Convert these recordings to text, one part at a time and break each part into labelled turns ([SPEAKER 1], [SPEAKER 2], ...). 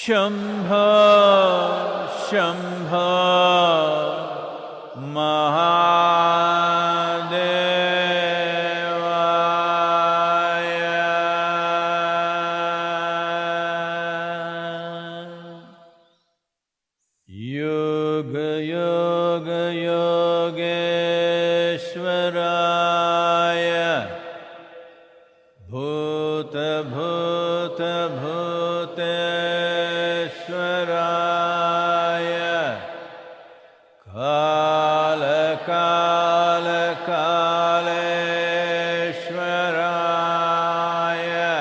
[SPEAKER 1] Shambho, Shambho, Mahadevaya. Yoga, Yoga, Yogeshwaraya. Bhuta, Bhuta, Bhuteshwaraya. Kala, Kala, Kaleshwaraya.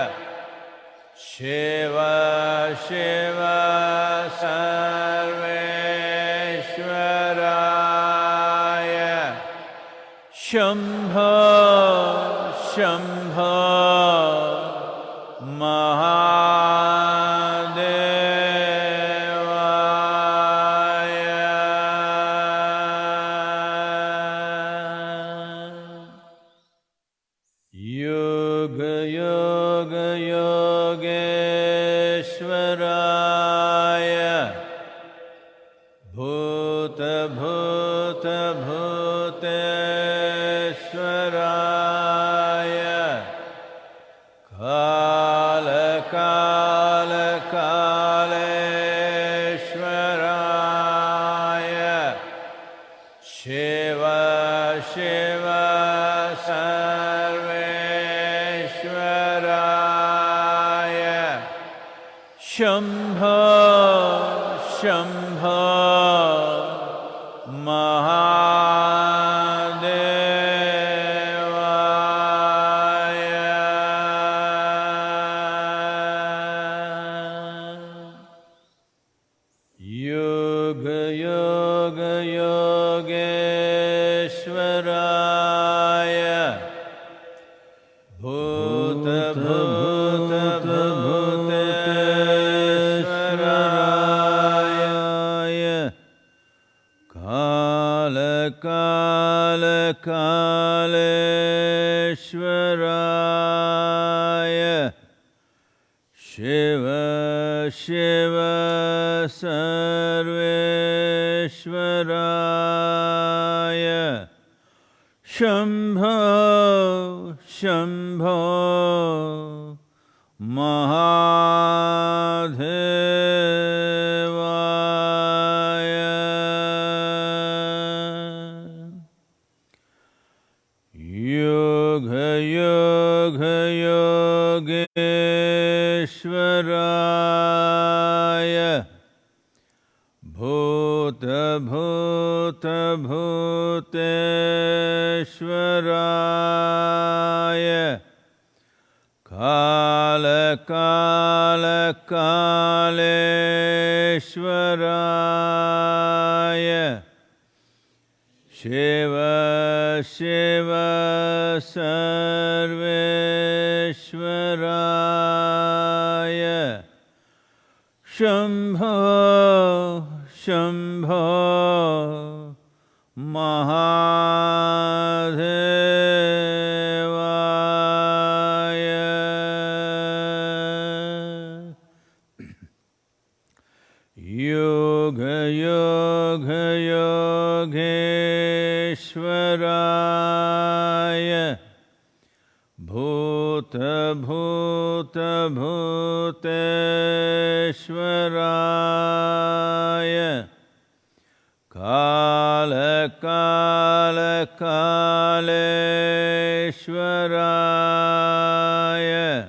[SPEAKER 1] Shiva, Shiva, Sarveshwaraya. Shambho, Shambho, Mahadevaya. Yoga, Yoga, Yogeshwaraya. Bhuta, Bhuta, Bhuteshwaraya. Kala, Kala, Kaleshwaraya. Shiva, Shiva, Sarveshwaraya. Shambho, Shambho, Mahadevaya. Yoga, Yoga, Yogeshwaraya. Bhuta, Bhuta, Bhuteshwaraya. Kala, Kala, Kaleshwaraya. Shiva, Shiva, Sarveshwaraya. Shambho, Shambho, Mahadevaya. Yoga, Yoga, Yogeshwaraya. Bhuta, Bhuta, Bhuteshwaraya. Kala, Kala, Kaleshwaraya. Shiva, Shiva, Sarveshwaraya. Shambho, Shambho, Mahadevaya. Yoga, Yoga, Yogeshwaraya. Bhuta, Bhuta, Bhuteshwaraya. Kala, Kala, Kaleshwaraya.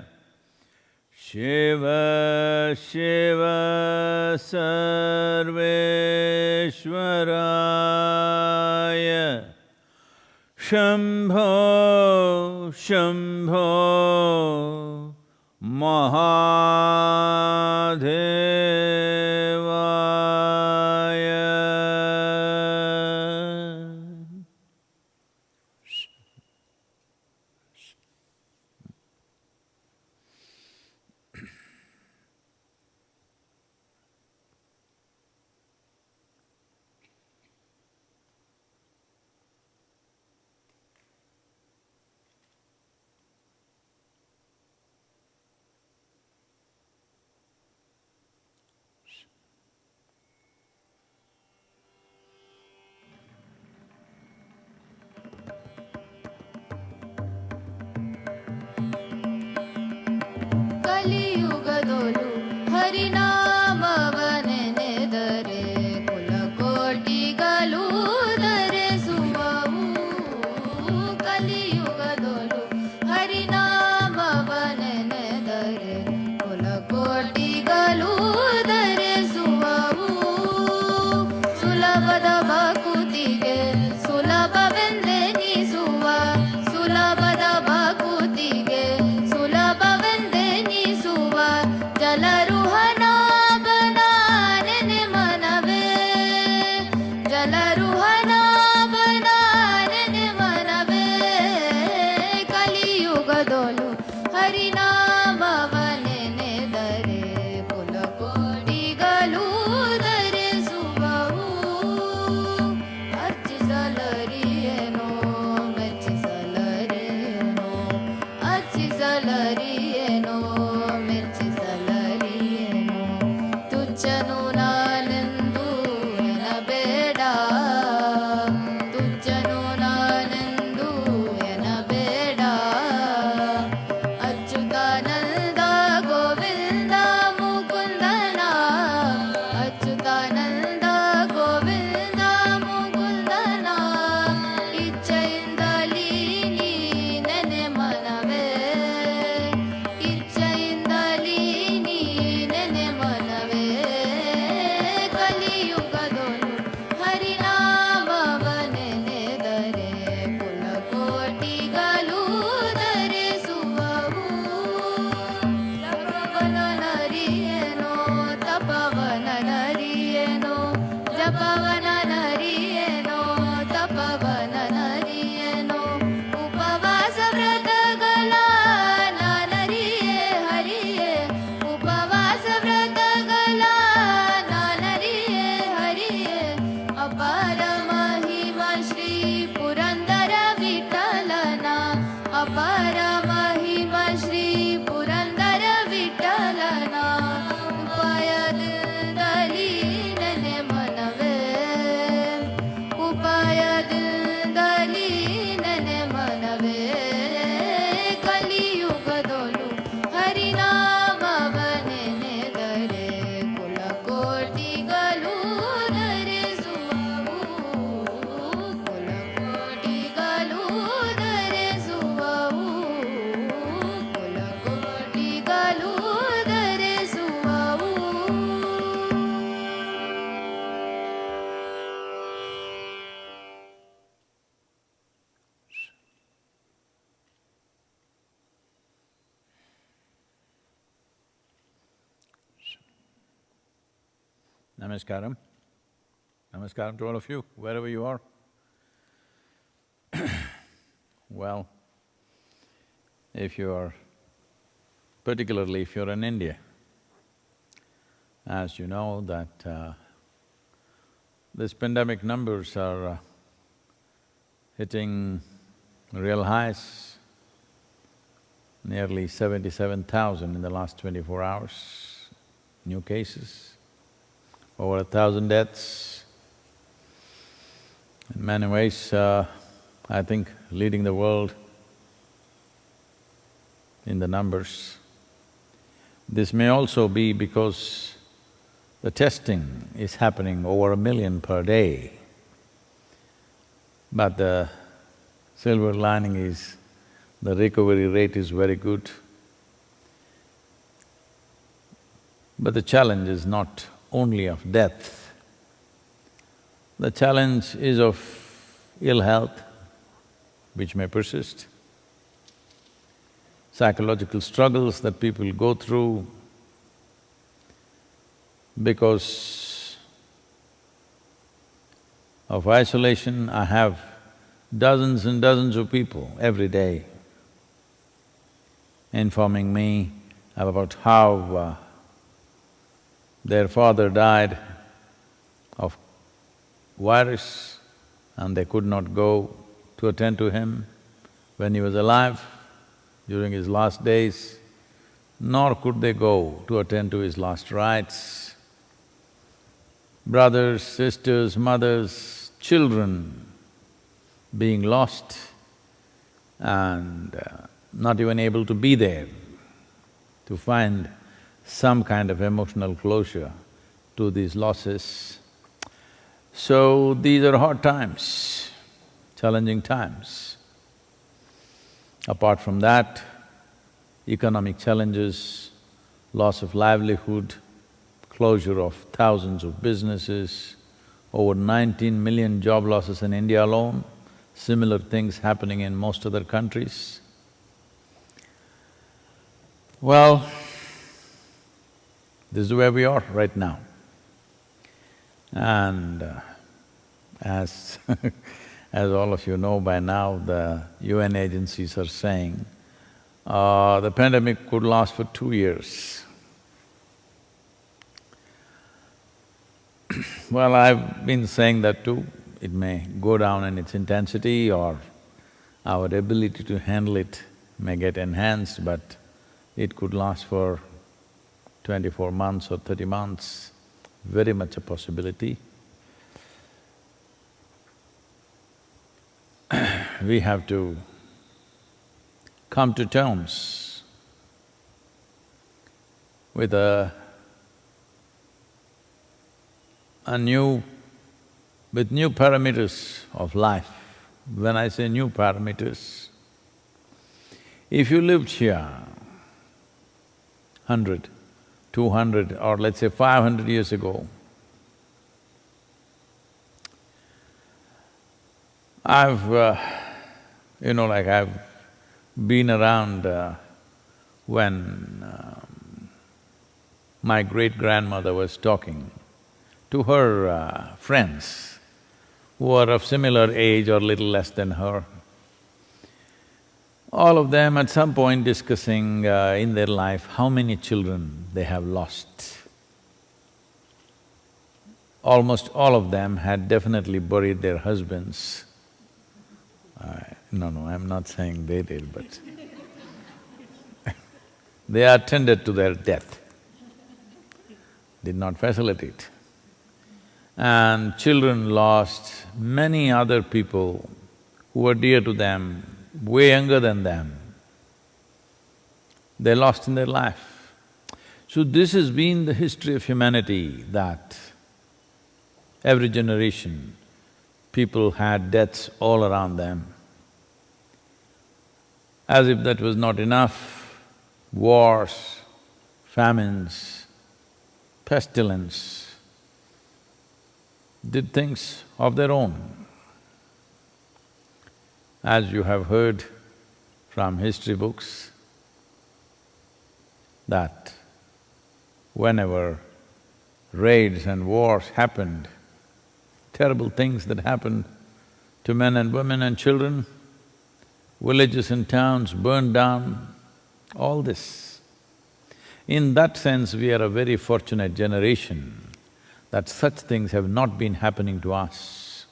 [SPEAKER 1] Shiva, Shiva, Sarveshwaraya. Shambho, Shambho, Mahadevaya. Namaskaram. Namaskaram to all of you, wherever you are. Well, particularly if you're in India, as you know that this pandemic numbers are hitting real highs, nearly 77,000 in the last 24 hours, new cases, over 1,000 deaths. In many ways, I think leading the world in the numbers. This may also be because the testing is happening over 1 million per day. But the silver lining is the recovery rate is very good. But the challenge is not only of death. The challenge is of ill health, which may persist, psychological struggles that people go through because of isolation. I have dozens and dozens of people every day informing me about how their father died of virus and they could not go to attend to him when he was alive during his last days, nor could they go to attend to his last rites. Brothers, sisters, mothers, children being lost and not even able to be there to find some kind of emotional closure to these losses. So these are hard times, challenging times. Apart from that, economic challenges, loss of livelihood, closure of thousands of businesses, over 19 million job losses in India alone, similar things happening in most other countries. Well, this is where we are right now. And as as all of you know by now, the UN agencies are saying the pandemic could last for 2 years. Well, I've been saying that too. It may go down in its intensity or our ability to handle it may get enhanced, but it could last for 24 months or 30 months, very much a possibility. We have to come to terms with with new parameters of life. When I say new parameters, if you lived here 100, 200 or let's say 500 years ago, I've I've been around when my great-grandmother was talking to her friends who are of similar age or little less than her. All of them at some point discussing in their life how many children they have lost. Almost all of them had definitely buried their husbands. No, I'm not saying they did, but they attended to their death, did not facilitate. And children lost many other people who were dear to them, way younger than them. They lost in their life. So this has been the history of humanity, that every generation, people had deaths all around them. As if that was not enough, wars, famines, pestilence did things of their own. As you have heard from history books, that whenever raids and wars happened, terrible things that happened to men and women and children, villages and towns burned down, all this. In that sense, we are a very fortunate generation that such things have not been happening to us.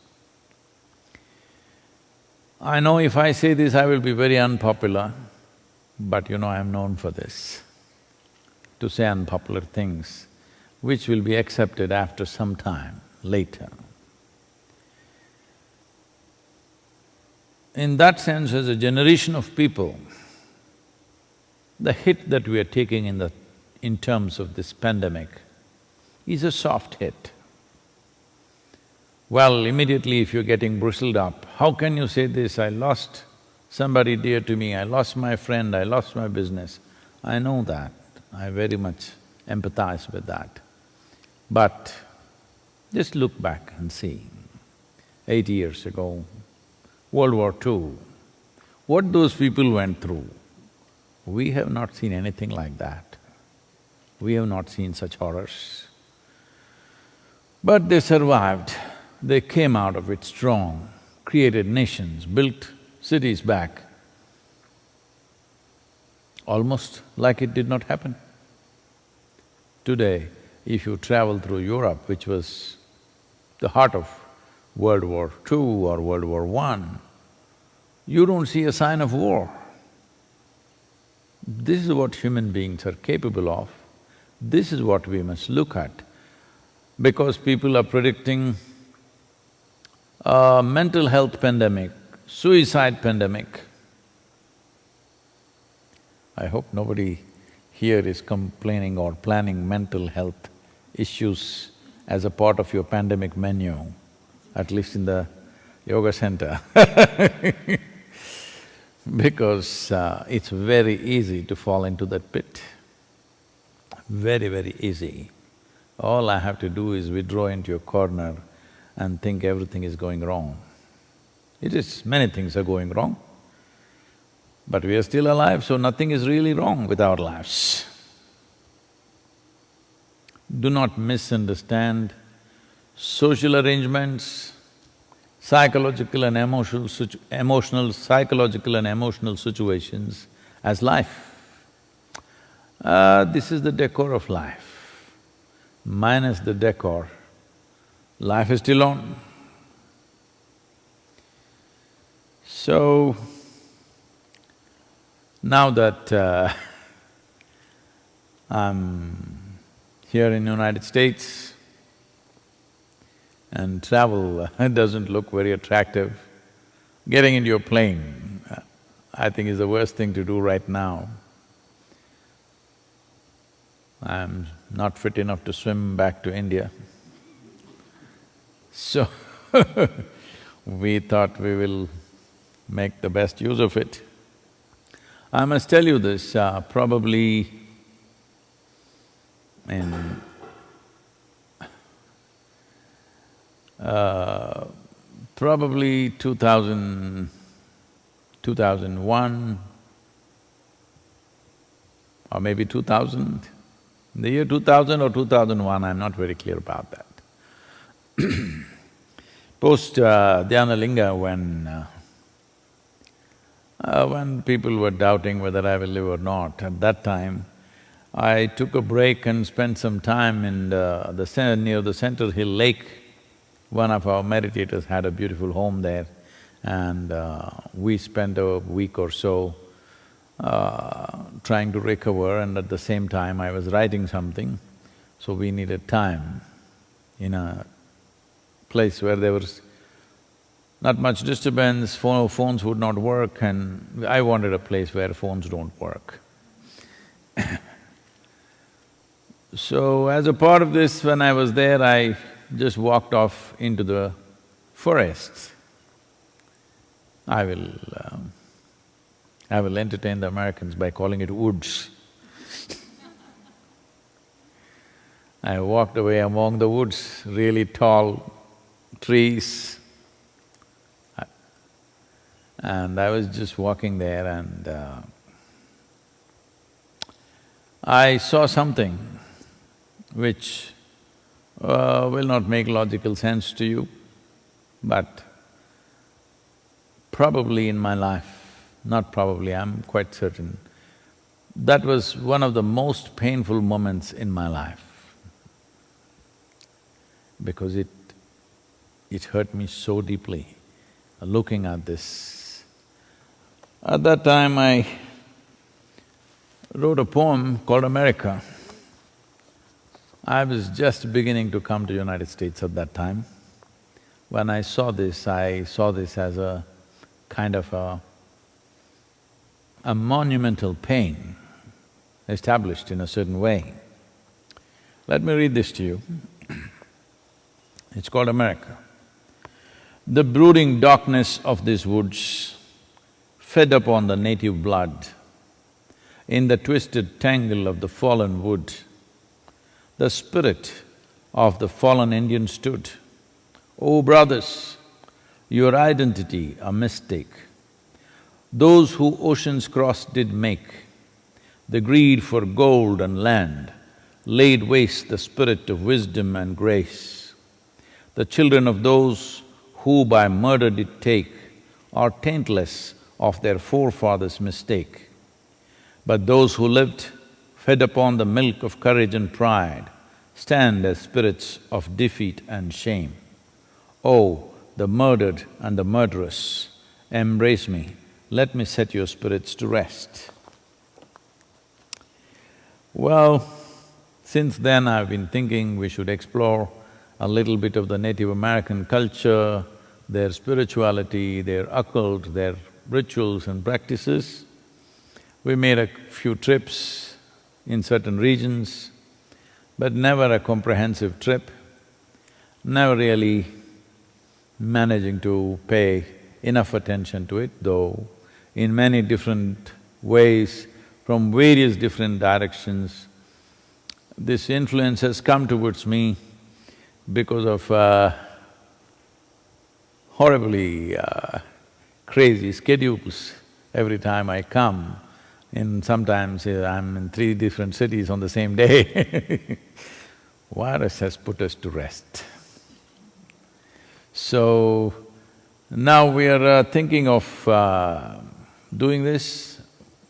[SPEAKER 1] I know if I say this, I will be very unpopular, but I'm known for this, to say unpopular things, which will be accepted after some time later. In that sense, as a generation of people, the hit that we are taking in terms of this pandemic is a soft hit. Well, immediately if you're getting bristled up, how can you say this, I lost somebody dear to me, I lost my friend, I lost my business. I know that, I very much empathize with that. But just look back and see, 80 years ago, World War II, what those people went through, we have not seen anything like that. We have not seen such horrors. But they survived, they came out of it strong, created nations, built cities back, almost like it did not happen. Today, if you travel through Europe, which was the heart of World War II or World War I, you don't see a sign of war. This is what human beings are capable of. This is what we must look at. Because people are predicting a mental health pandemic, suicide pandemic. I hope nobody here is complaining or planning mental health issues as a part of your pandemic menu, at least in the yoga center because it's very easy to fall into that pit, very, very easy. All I have to do is withdraw into a corner and think everything is going wrong. It is, many things are going wrong, but we are still alive, so nothing is really wrong with our lives. Do not misunderstand social arrangements, psychological and psychological and emotional situations as life. This is the decor of life. Minus the decor, life is still on. So, now that I'm here in United States and travel doesn't look very attractive, getting into a plane, I think is the worst thing to do right now. I'm not fit enough to swim back to India. So we thought we will make the best use of it. I must tell you this, probably in probably 2001 or maybe 2000, in the year 2000 or 2001, I'm not very clear about that. Post Dhyanalinga, when people were doubting whether I will live or not, at that time, I took a break and spent some time in near the Center Hill Lake. One of our meditators had a beautiful home there, and we spent a week or so trying to recover, and at the same time I was writing something, so we needed time in a place where there was not much disturbance, phones would not work, and I wanted a place where phones don't work. So as a part of this, when I was there, I just walked off into the forest. I will entertain the Americans by calling it woods. I walked away among the woods, really tall trees, and I was just walking there and I saw something which will not make logical sense to you, but probably in my life, not probably, I'm quite certain, that was one of the most painful moments in my life, because it hurt me so deeply, looking at this. At that time, I wrote a poem called America. I was just beginning to come to United States at that time. When I saw this as a kind of a monumental pain established in a certain way. Let me read this to you. It's called America. The brooding darkness of these woods fed upon the native blood. In the twisted tangle of the fallen wood, the spirit of the fallen Indian stood. Oh brothers, your identity a mistake. Those who oceans crossed did make, the greed for gold and land laid waste the spirit of wisdom and grace. The children of those who by murder did take are taintless of their forefathers' mistake. But those who lived, fed upon the milk of courage and pride, stand as spirits of defeat and shame. Oh, the murdered and the murderous, embrace me, let me set your spirits to rest. Well, since then I've been thinking we should explore a little bit of the Native American culture, their spirituality, their occult, their rituals and practices. We made a few trips in certain regions, but never a comprehensive trip, never really managing to pay enough attention to it, though in many different ways, from various different directions, this influence has come towards me because of horribly crazy schedules. Every time I come, sometimes I'm in 3 different cities on the same day. Virus has put us to rest. So, now we are thinking of doing this.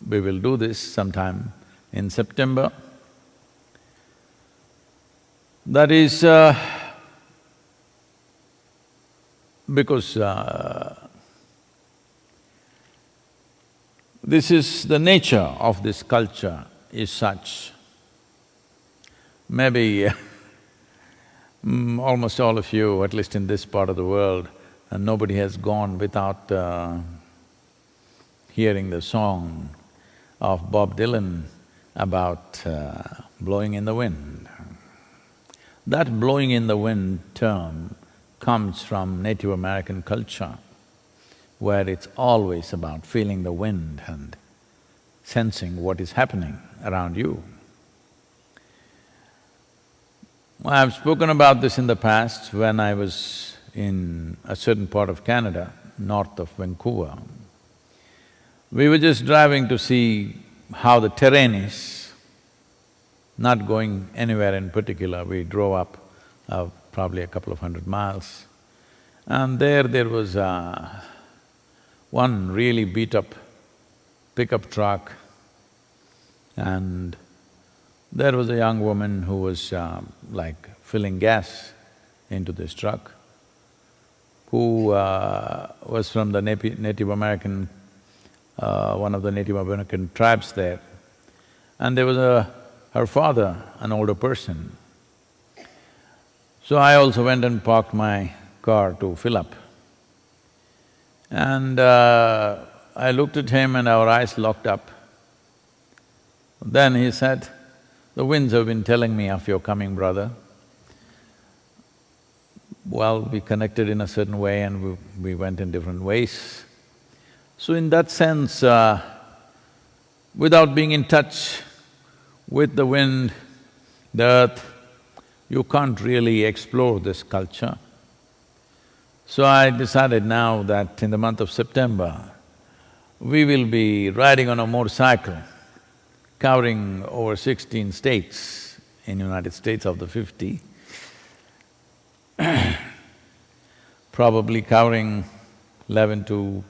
[SPEAKER 1] We will do this sometime in September. That is because this is… the nature of this culture is such. Maybe almost all of you, at least in this part of the world, and nobody has gone without hearing the song of Bob Dylan about blowing in the wind. That blowing in the wind term comes from Native American culture, where it's always about feeling the wind and sensing what is happening around you. I've spoken about this in the past when I was in a certain part of Canada, north of Vancouver. We were just driving to see how the terrain is, not going anywhere in particular. We drove up probably a couple of 100 miles, and there was one really beat-up pickup truck, and there was a young woman who was like filling gas into this truck, who was from the Native American, one of the Native American tribes there. And there was her father, an older person. So I also went and parked my car to fill up. And I looked at him and our eyes locked up. Then he said, "The winds have been telling me of your coming, brother." Well, we connected in a certain way and we went in different ways. So in that sense, without being in touch with the wind, the earth, you can't really explore this culture. So I decided now that in the month of September, we will be riding on a motorcycle, covering over 16 states in United States of the 50, probably covering 10 to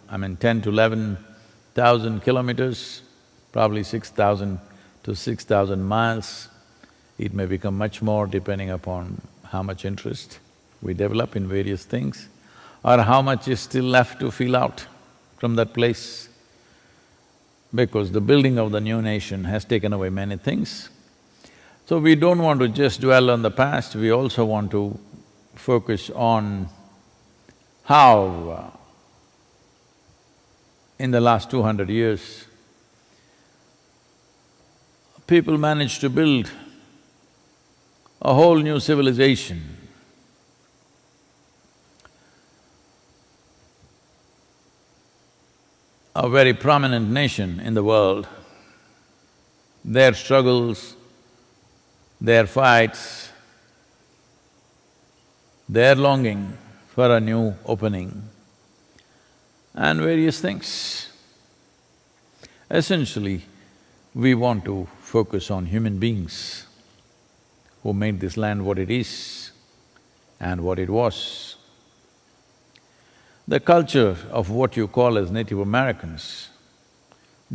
[SPEAKER 1] 11,000 kilometers, probably 6,000 to 6,000 miles. It may become much more depending upon how much interest we develop in various things, or how much is still left to feel out from that place. Because the building of the new nation has taken away many things. So we don't want to just dwell on the past, we also want to focus on how in the last 200 years, people managed to build a whole new civilization. A very prominent nation in the world, their struggles, their fights, their longing for a new opening, and various things. Essentially, we want to focus on human beings who made this land what it is and what it was. The culture of what you call as Native Americans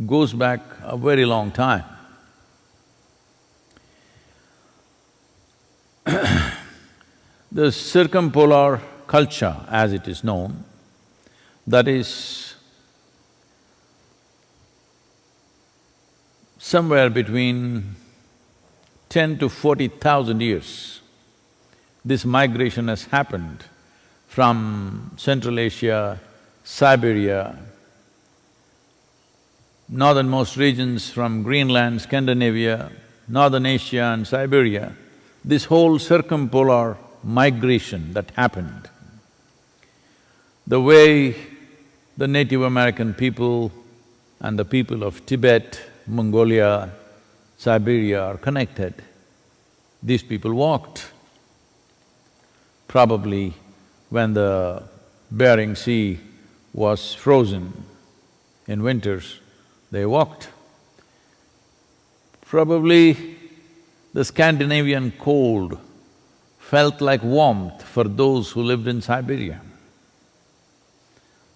[SPEAKER 1] goes back a very long time. The circumpolar culture, as it is known, that is somewhere between 10 to 40,000 years. This migration has happened from Central Asia, Siberia, northernmost regions from Greenland, Scandinavia, Northern Asia and Siberia, this whole circumpolar migration that happened. The way the Native American people and the people of Tibet, Mongolia, Siberia are connected, these people walked. Probably when the Bering Sea was frozen in winters, they walked. Probably the Scandinavian cold felt like warmth for those who lived in Siberia.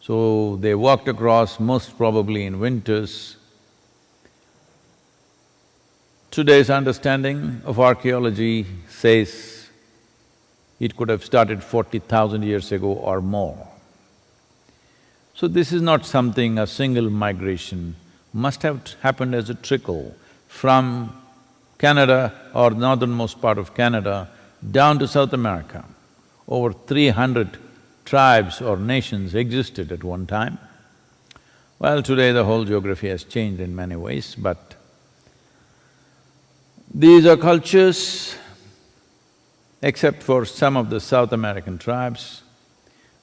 [SPEAKER 1] So they walked across, most probably in winters. Today's understanding of archaeology says it could have started 40,000 years ago or more. So this is not something, a single migration, must have happened as a trickle from Canada or northernmost part of Canada down to South America. Over 300 tribes or nations existed at one time. Well, today the whole geography has changed in many ways, but These are cultures, except for some of the South American tribes,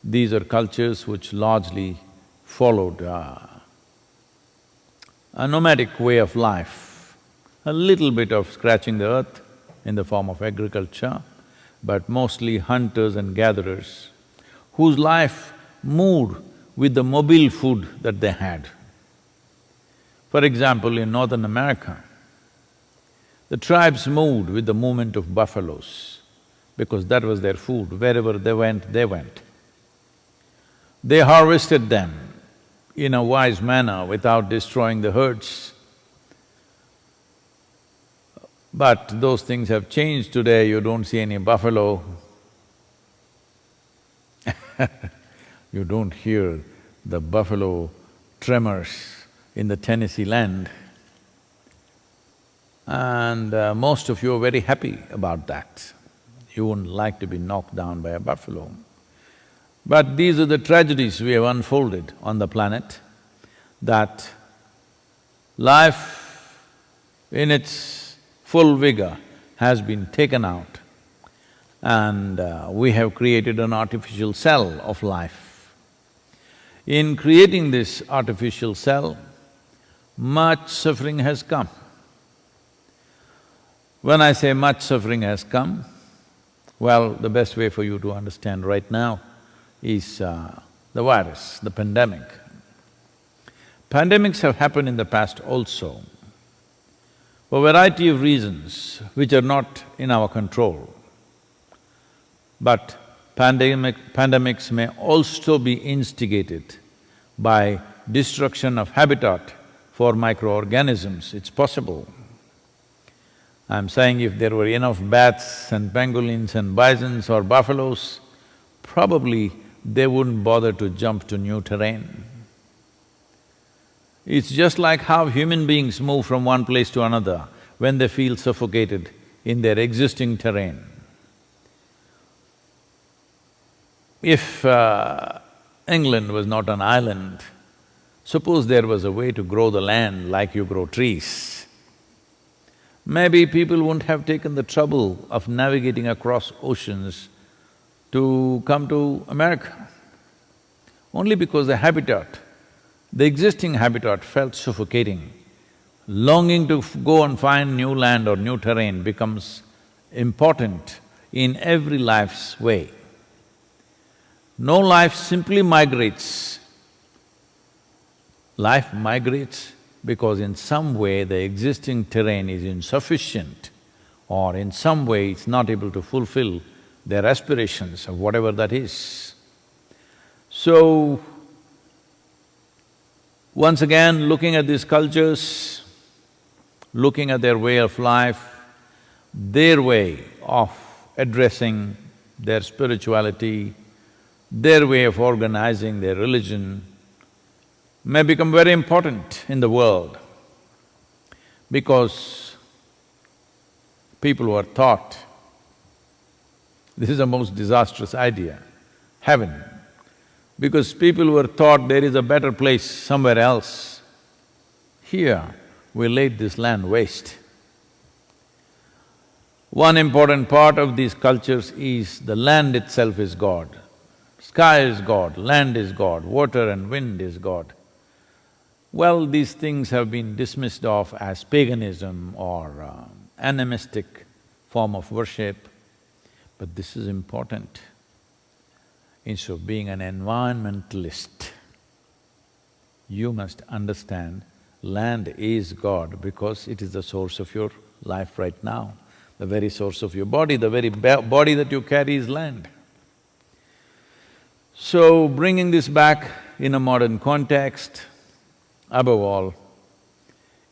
[SPEAKER 1] these are cultures which largely followed a nomadic way of life, a little bit of scratching the earth in the form of agriculture, but mostly hunters and gatherers, whose life moved with the mobile food that they had. For example, in Northern America, the tribes moved with the movement of buffaloes because that was their food. Wherever they went, they went. They harvested them in a wise manner without destroying the herds. But those things have changed today, you don't see any buffalo. You don't hear the buffalo tremors in the Tennessee land. And most of you are very happy about that. You wouldn't like to be knocked down by a buffalo. But these are the tragedies we have unfolded on the planet, that life in its full vigor has been taken out and we have created an artificial cell of life. In creating this artificial cell, much suffering has come. When I say much suffering has come, well, the best way for you to understand right now is the virus, the pandemic. Pandemics have happened in the past also, for a variety of reasons which are not in our control. But pandemics may also be instigated by destruction of habitat for microorganisms, it's possible. I'm saying if there were enough bats and pangolins and bisons or buffaloes, probably they wouldn't bother to jump to new terrain. It's just like how human beings move from one place to another when they feel suffocated in their existing terrain. If England was not an island, suppose there was a way to grow the land like you grow trees, maybe people wouldn't have taken the trouble of navigating across oceans to come to America. Only because the habitat, the existing habitat felt suffocating. Longing to go and find new land or new terrain becomes important in every life's way. No life simply migrates. Life migrates because in some way the existing terrain is insufficient or in some way it's not able to fulfill their aspirations of whatever that is. So, once again, looking at these cultures, looking at their way of life, their way of addressing their spirituality, their way of organizing their religion, may become very important in the world because people were taught, this is the most disastrous idea, heaven, because people were taught there is a better place somewhere else. Here, we laid this land waste. One important part of these cultures is the land itself is God. Sky is God, land is God, water and wind is God. Well, these things have been dismissed off as paganism or animistic form of worship, but this is important. Instead of being an environmentalist, you must understand land is God because it is the source of your life right now, the very source of your body, the very body that you carry is land. So, bringing this back in a modern context, above all,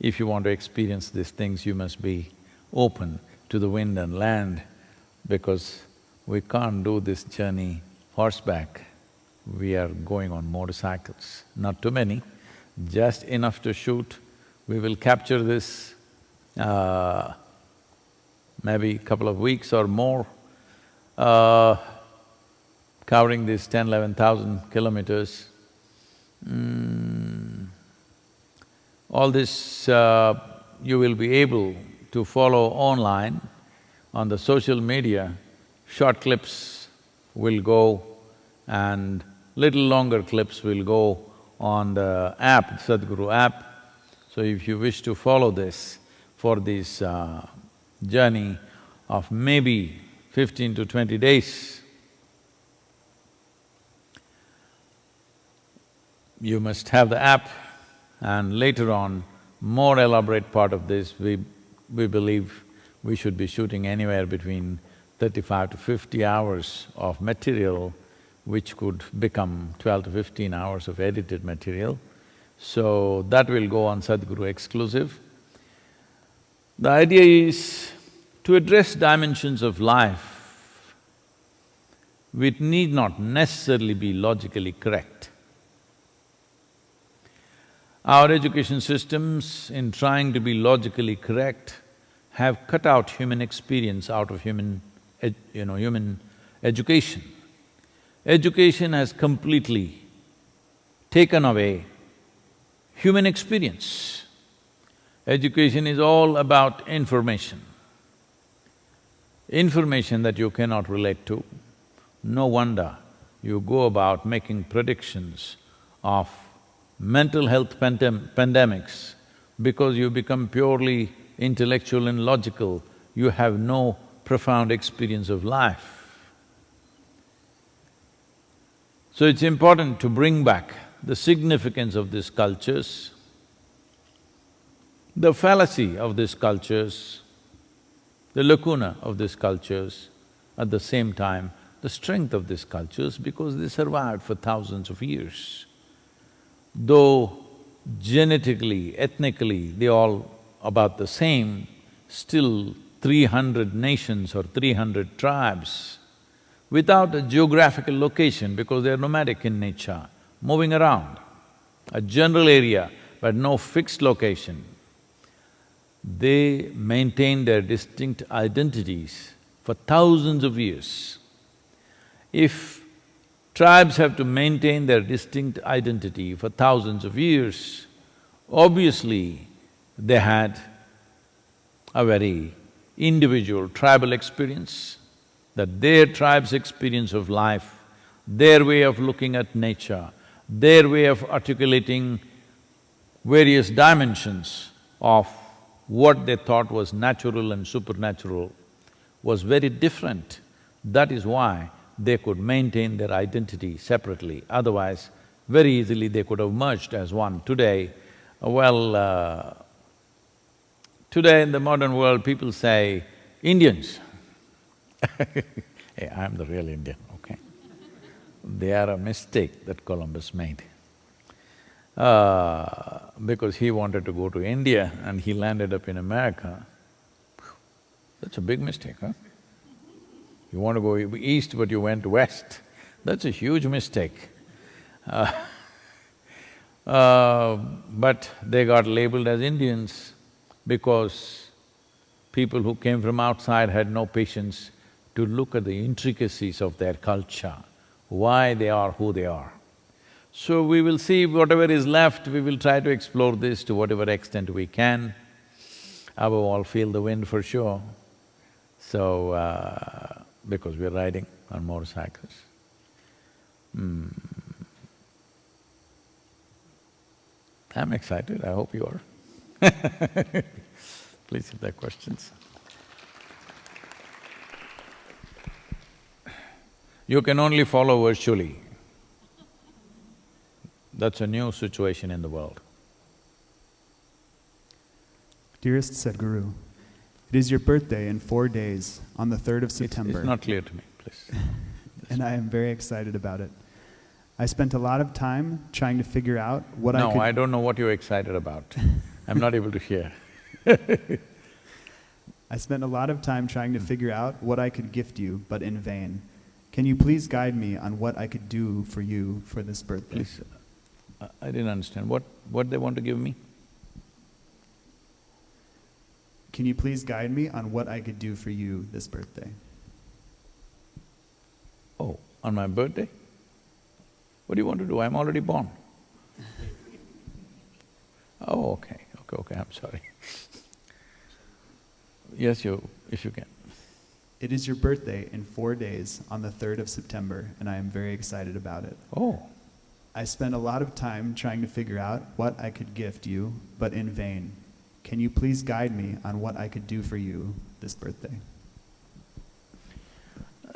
[SPEAKER 1] if you want to experience these things, you must be open to the wind and land because we can't do this journey horseback. We are going on motorcycles, not too many, just enough to shoot. We will capture this maybe a couple of weeks or more, covering these 10,000–11,000 kilometers. All this you will be able to follow online on the social media, short clips will go and little longer clips will go on the app, Sadhguru app. So if you wish to follow this for this journey of maybe 15 to 20 days, you must have the app, and later on, more elaborate part of this, we believe we should be shooting anywhere between 35 to 50 hours of material, which could become 12 to 15 hours of edited material. So that will go on Sadhguru exclusive. The idea is to address dimensions of life which need not necessarily be logically correct. Our education systems, in trying to be logically correct, have cut out human experience out of human education. Education has completely taken away human experience. Education is all about information. Information that you cannot relate to. No wonder you go about making predictions of mental health pandemics because you become purely intellectual and logical, you have no profound experience of life. So it's important to bring back the significance of these cultures, the fallacy of these cultures, the lacuna of these cultures, at the same time, the strength of these cultures because they survived for thousands of years. Though genetically, ethnically, they're all about the same, still 300 nations or 300 tribes without a geographical location because they're nomadic in nature, moving around, a general area but no fixed location. They maintain their distinct identities for thousands of years. If tribes have to maintain their distinct identity for thousands of years, obviously they had a very individual tribal experience, that their tribe's experience of life, their way of looking at nature, their way of articulating various dimensions of what they thought was natural and supernatural was very different. That is why they could maintain their identity separately, otherwise very easily they could have merged as one. Today, today in the modern world people say, Indians. Hey, I'm the real Indian, okay? They are a mistake that Columbus made. Because he wanted to go to India and he landed up in America. That's a big mistake, huh? You want to go east but you went west, that's a huge mistake. But they got labeled as Indians because people who came from outside had no patience to look at the intricacies of their culture, why they are who they are. So we will see whatever is left, we will try to explore this to whatever extent we can. Above all, feel the wind for sure. So, because we're riding on motorcycles. I'm excited, I hope you are. Please, if there are questions. You can only follow virtually. That's a new situation in the world.
[SPEAKER 2] Dearest Sadhguru, it is your birthday in 4 days, on the 3rd of September.
[SPEAKER 1] It's not clear to me, please.
[SPEAKER 2] And I am very excited about it. I spent a lot of time trying to figure out what I could…
[SPEAKER 1] No, I don't know what you're excited about. I'm not able to hear.
[SPEAKER 2] I spent a lot of time trying to figure out what I could gift you, but in vain. Can you please guide me on what I could do for you for this birthday?
[SPEAKER 1] Please, I didn't understand. What they want to give me?
[SPEAKER 2] Can you please guide me on what I could do for you this birthday?
[SPEAKER 1] Oh, on my birthday? What do you want to do? I'm already born. Oh, okay, I'm sorry. Yes, if you can.
[SPEAKER 2] It is your birthday in 4 days on the 3rd of September, and I am very excited about it.
[SPEAKER 1] Oh.
[SPEAKER 2] I spent a lot of time trying to figure out what I could gift you, but in vain. Can you please guide me on what I could do for you this birthday?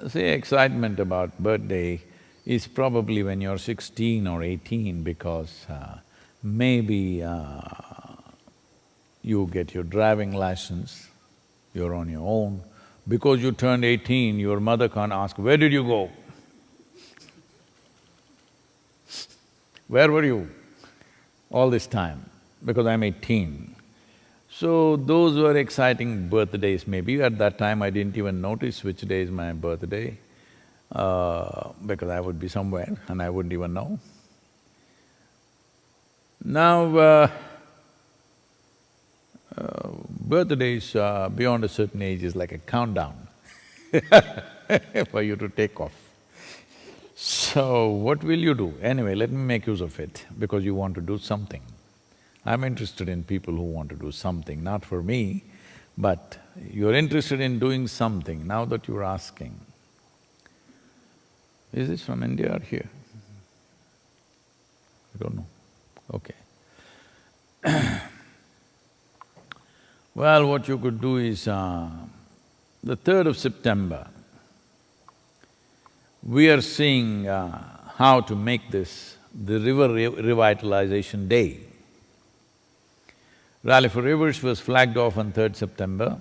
[SPEAKER 1] See, excitement about birthday is probably when you're 16 or 18 because maybe you get your driving license, you're on your own. Because you turned 18, your mother can't ask, where did you go? Where were you all this time? Because I'm 18. So those were exciting birthdays maybe. At that time I didn't even notice which day is my birthday because I would be somewhere and I wouldn't even know. Now, birthdays beyond a certain age is like a countdown for you to take off. So, what will you do? Anyway, let me make use of it because you want to do something. I'm interested in people who want to do something, not for me, but you're interested in doing something now that you're asking. Is this from India or here? I don't know. Okay. Well, what you could do is, the 3rd of September, we are seeing how to make this the river revitalization day. Rally for Rivers was flagged off on 3rd September.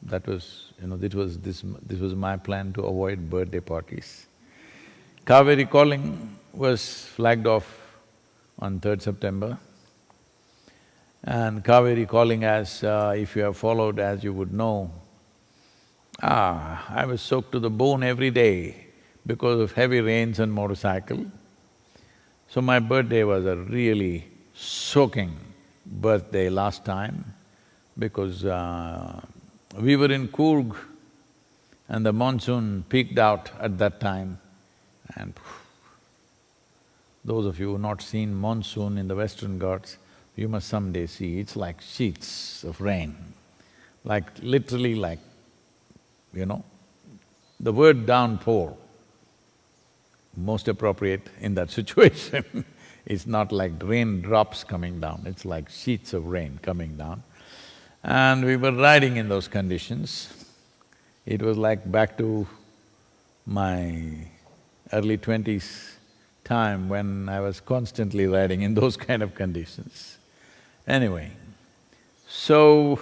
[SPEAKER 1] That was, this was my plan to avoid birthday parties. Kaveri Calling was flagged off on 3rd September. And Kaveri Calling, as if you have followed, as you would know, I was soaked to the bone every day because of heavy rains and motorcycle. So my birthday was a really soaking birthday last time because we were in Coorg and the monsoon peaked out at that time and those of you who have not seen monsoon in the Western Ghats, you must someday see, it's like sheets of rain, like literally like, the word downpour, most appropriate in that situation. It's not like raindrops coming down, it's like sheets of rain coming down. And we were riding in those conditions. It was like back to my early 20s time when I was constantly riding in those kind of conditions. Anyway, so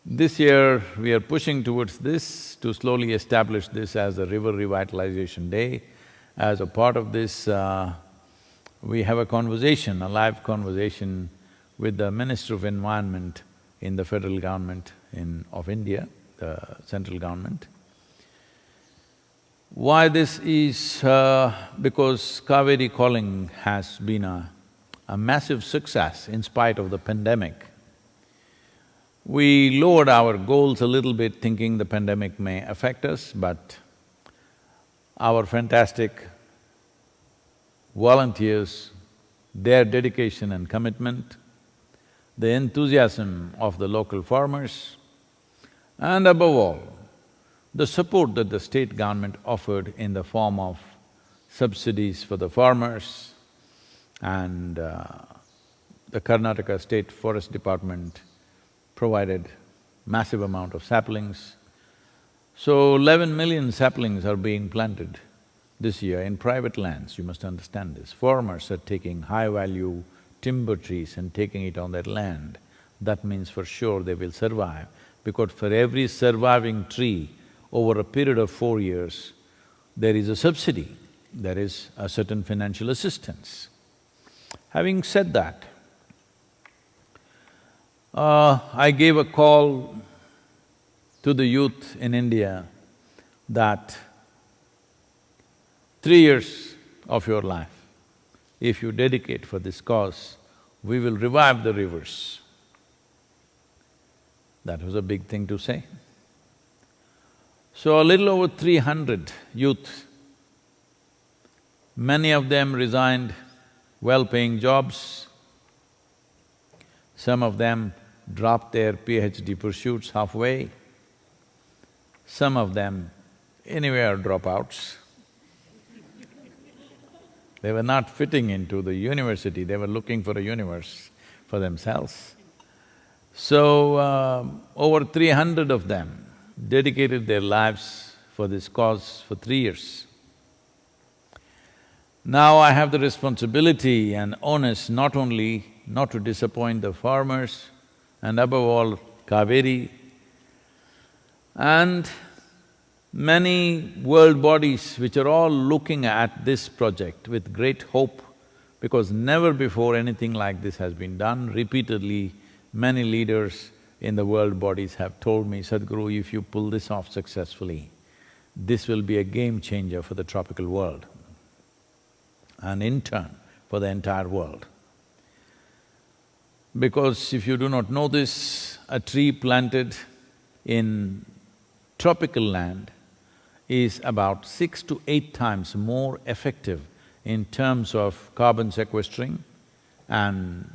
[SPEAKER 1] this year we are pushing towards this to slowly establish this as a River Revitalization Day. As a part of this, we have a conversation, a live conversation with the Minister of Environment in the federal government of India, the central government. Why this is… because Kaveri Calling has been a massive success in spite of the pandemic. We lowered our goals a little bit thinking the pandemic may affect us, but our fantastic volunteers, their dedication and commitment, the enthusiasm of the local farmers, and above all, the support that the state government offered in the form of subsidies for the farmers and the Karnataka State Forest Department provided massive amount of saplings. So 11 million saplings are being planted this year in private lands, you must understand this. Farmers are taking high-value timber trees and taking it on their land. That means for sure they will survive, because for every surviving tree over a period of 4 years, there is a subsidy, there is a certain financial assistance. Having said that, I gave a call to the youth in India that 3 years of your life, if you dedicate for this cause, we will revive the rivers. That was a big thing to say. So a little over 300 youth, many of them resigned well-paying jobs, some of them dropped their PhD pursuits halfway. Some of them anyway are dropouts. They were not fitting into the university, they were looking for a universe for themselves. So, over 300 of them dedicated their lives for this cause for 3 years. Now I have the responsibility and onus not only not to disappoint the farmers and above all Kaveri and many world bodies which are all looking at this project with great hope, because never before anything like this has been done. Repeatedly, many leaders in the world bodies have told me, Sadhguru, if you pull this off successfully, this will be a game changer for the tropical world and in turn for the entire world. Because if you do not know this, a tree planted in tropical land is about 6 to 8 times more effective in terms of carbon sequestering and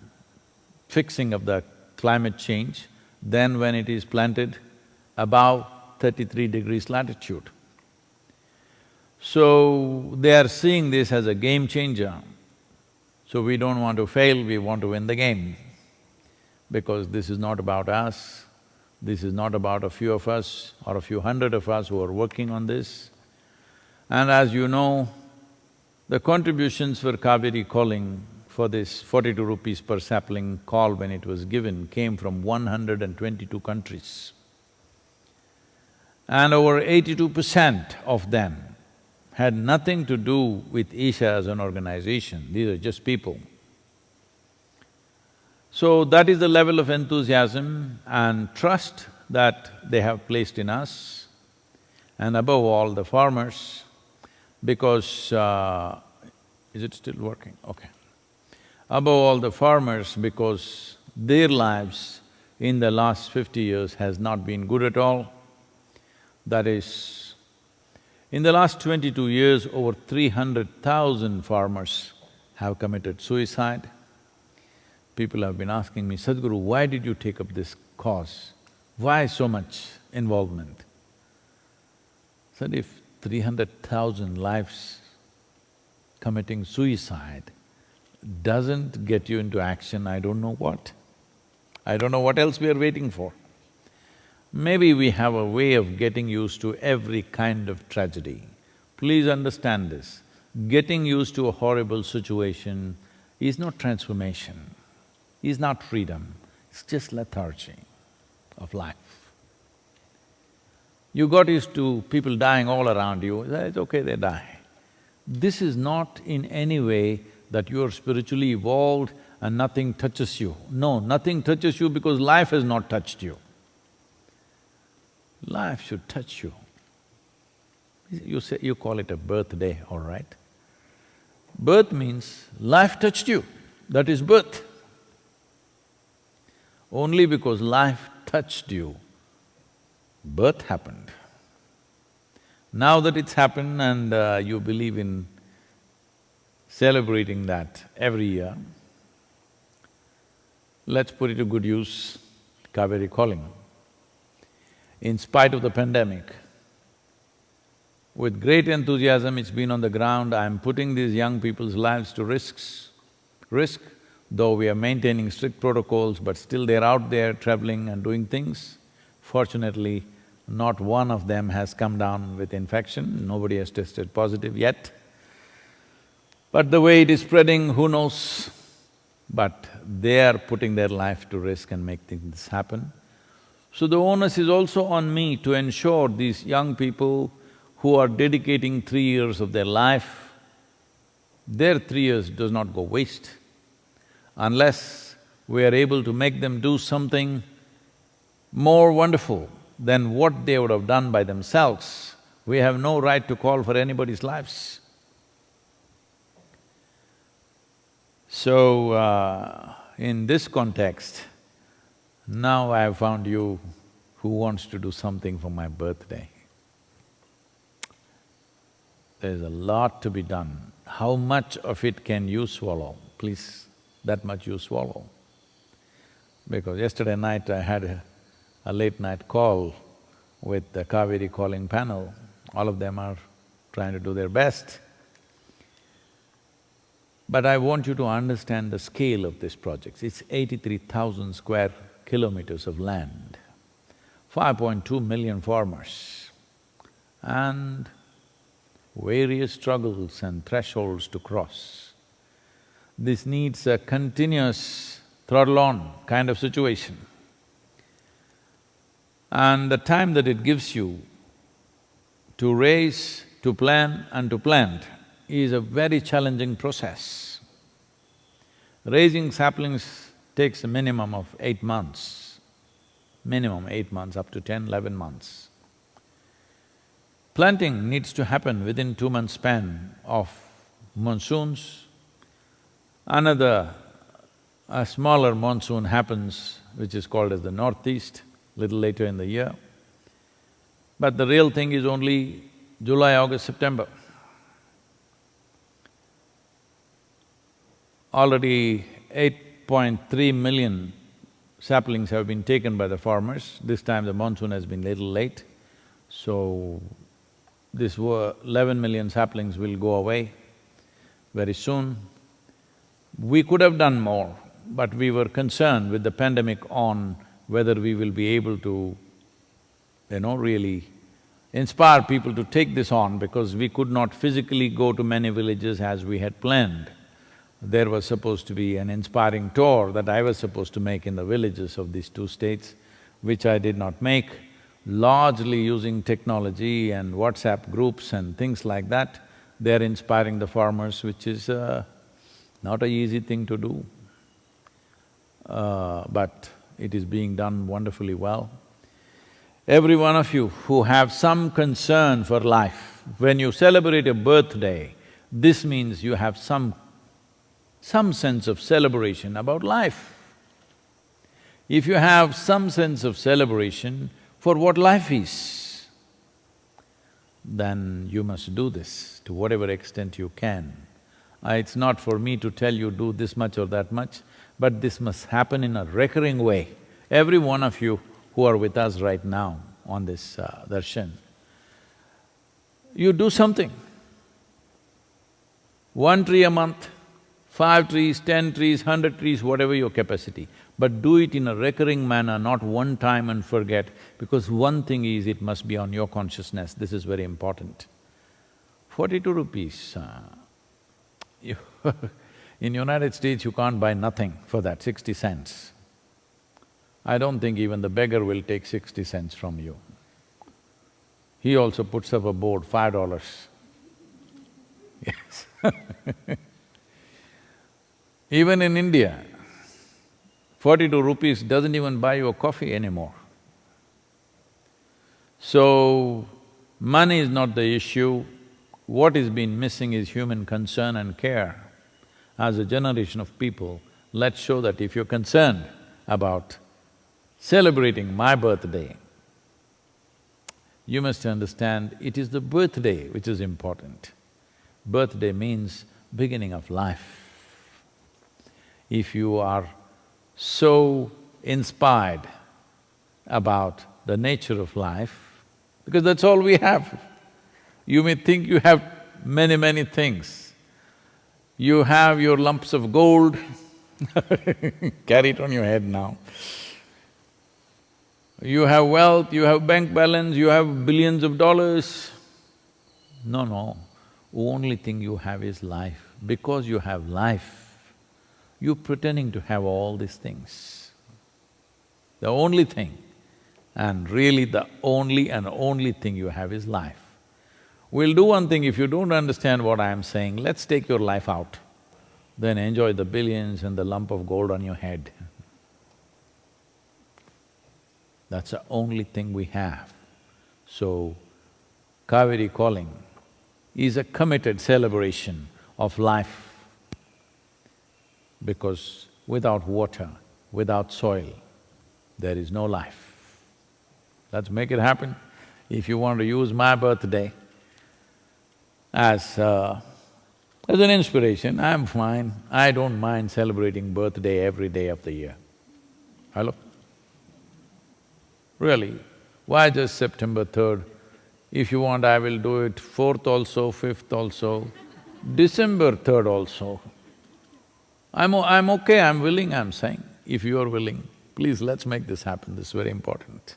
[SPEAKER 1] fixing of the climate change than when it is planted above 33 degrees latitude. So, they are seeing this as a game changer. So we don't want to fail, we want to win the game. Because this is not about us, this is not about a few of us or a few hundred of us who are working on this. And as you know, the contributions for Kaveri calling for this 42 rupees per sapling call when it was given came from 122 countries. And over 82% of them had nothing to do with Isha as an organization, these are just people. So that is the level of enthusiasm and trust that they have placed in us, and above all the farmers, because… is it still working? Okay. Above all the farmers, because their lives in the last 50 years has not been good at all. That is, in the last 22 years, over 300,000 farmers have committed suicide. People have been asking me, Sadhguru, why did you take up this cause? Why so much involvement? I said, if 300,000 lives committing suicide doesn't get you into action, I don't know what. I don't know what else we are waiting for. Maybe we have a way of getting used to every kind of tragedy. Please understand this, getting used to a horrible situation is not transformation, is not freedom, it's just lethargy of life. You got used to people dying all around you, it's okay, they die. This is not in any way that you are spiritually evolved and nothing touches you. No, nothing touches you because life has not touched you. Life should touch you. You call it a birthday, all right. Birth means life touched you, that is birth. Only because life touched you, birth happened. Now that it's happened and you believe in celebrating that every year, let's put it to good use, Kaveri calling. In spite of the pandemic, with great enthusiasm it's been on the ground, I'm putting these young people's lives to risk, though we are maintaining strict protocols, but still they're out there traveling and doing things. Fortunately, not one of them has come down with infection, nobody has tested positive yet. But the way it is spreading, who knows? But they are putting their life to risk and make things happen. So the onus is also on me to ensure these young people who are dedicating 3 years of their life, their 3 years does not go waste. Unless we are able to make them do something more wonderful than what they would have done by themselves, we have no right to call for anybody's lives. So, in this context, now I have found you who wants to do something for my birthday. There's a lot to be done. How much of it can you swallow? Please, that much you swallow. because yesterday night I had a late night call with the Kaveri calling panel. All of them are trying to do their best. But I want you to understand the scale of this project. It's 83,000 square kilometers of land, 5.2 million farmers, and various struggles and thresholds to cross. This needs a continuous throttle-on kind of situation. And the time that it gives you to raise, to plan and to plant is a very challenging process. Raising saplings takes a minimum of 8 months, up to 10, 11 months. Planting needs to happen within 2 months span of monsoons. A smaller monsoon happens, which is called as the northeast, little later in the year. But the real thing is only July, August, September. Already 8.3 million saplings have been taken by the farmers. This time the monsoon has been little late, so this 11 million saplings will go away very soon. We could have done more, but we were concerned with the pandemic on whether we will be able to, really inspire people to take this on, because we could not physically go to many villages as we had planned. There was supposed to be an inspiring tour that I was supposed to make in the villages of these two states, which I did not make, largely using technology and WhatsApp groups and things like that. They're inspiring the farmers, which is not an easy thing to do, but it is being done wonderfully well. Every one of you who have some concern for life, when you celebrate a birthday, this means you have some sense of celebration about life. If you have some sense of celebration for what life is, then you must do this to whatever extent you can. It's not for me to tell you do this much or that much, but this must happen in a recurring way. Every one of you who are with us right now on this darshan, you do something. 1 tree a month, 5 trees, 10 trees, 100 trees, whatever your capacity. But do it in a recurring manner, not one time and forget, because one thing is it must be on your consciousness, this is very important. 42 rupees, in United States you can't buy nothing for that, 60 cents. I don't think even the beggar will take 60 cents from you. He also puts up a board, $5. Yes Even in India, 42 rupees doesn't even buy you a coffee anymore. So, money is not the issue. What is been missing is human concern and care. As a generation of people, let's show that if you're concerned about celebrating my birthday, you must understand it is the birthday which is important. Birthday means beginning of life. If you are so inspired about the nature of life, because that's all we have. You may think you have many things. You have your lumps of gold, carry it on your head now. You have wealth, you have bank balance, you have billions of dollars. No, only thing you have is life. Because you have life, you're pretending to have all these things. The only thing, and really the only thing you have is life. We'll do one thing, if you don't understand what I'm saying, let's take your life out, then enjoy the billions and the lump of gold on your head. That's the only thing we have. So, Kaveri calling is a committed celebration of life, because without water, without soil, there is no life. Let's make it happen. If you want to use my birthday as an inspiration, I'm fine. I don't mind celebrating birthday every day of the year. Hello? Really? Why just September 3rd? If you want, I will do it 4th also, 5th also, December 3rd also. I'm okay, I'm willing, I'm saying. If you are willing, please let's make this happen, this is very important.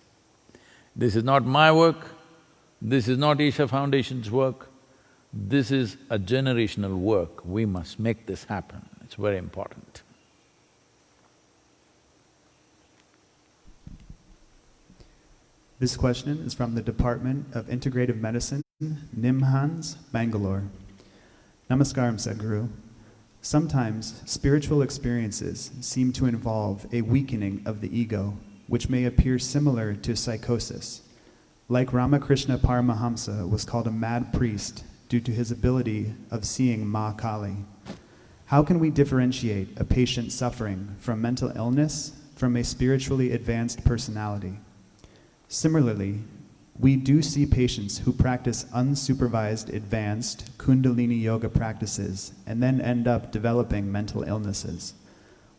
[SPEAKER 1] This is not my work, this is not Isha Foundation's work, this is a generational work. We must make this happen, it's very important.
[SPEAKER 2] This question is from the Department of Integrative Medicine, Nimhans, Bangalore. Namaskaram, Sadhguru. Sometimes spiritual experiences seem to involve a weakening of the ego, which may appear similar to psychosis. Like Ramakrishna Paramahamsa was called a mad priest due to his ability of seeing Ma Kali. How can we differentiate a patient suffering from mental illness from a spiritually advanced personality? Similarly, we do see patients who practice unsupervised advanced Kundalini yoga practices and then end up developing mental illnesses.